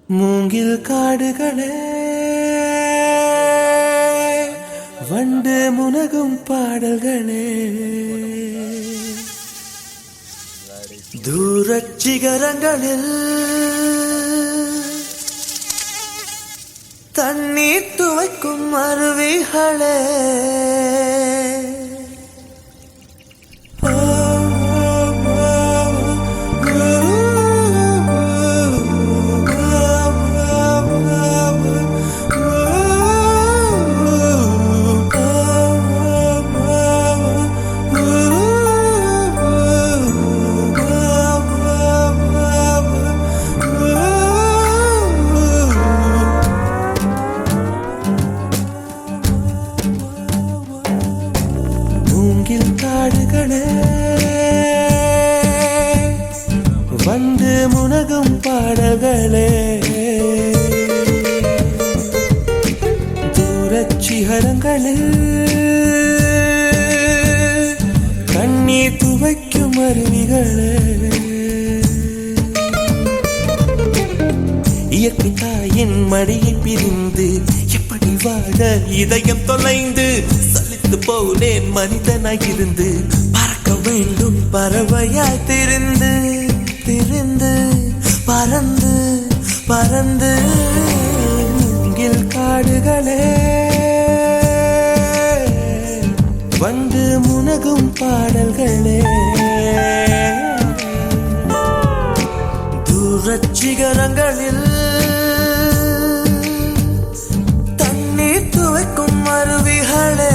மூங்கில் காடுகளே வண்டு முனகும் பாடல்களே தூரச் சிகரங்களில் தண்ணீர் துவைக்கும் அருவிகளே மூங்கில் காடுகளே வந்து முனகும் பாடல்களே தூரச் சிகரங்களில் கண்ணீர் துவைக்கும் அருவிகளே இயற்கை தாயின் மடியை பிரிந்து எப்படி வாழ இதயம் தொலைந்து சலித்து போனேன் மனிதனாய் இருந்து பறக்க வேண்டும் பறவையாய் திரிந்து திரிந்து பறந்து பறந்து மூங்கில் காடுகளே வந்து முனகும் பாடல்களே தூரச் சிகரங்களில் தண்ணீர் துவைக்கும் அருவிகளே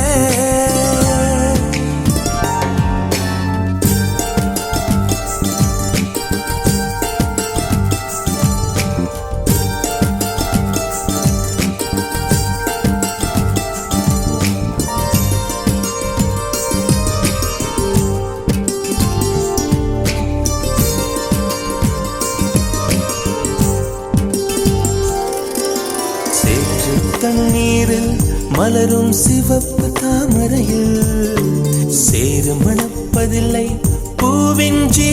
தண்ணீரில் மலரும் சிவப்பு தாமரையில் சேறு மணப்பதில்லை பூவின் ஜீவ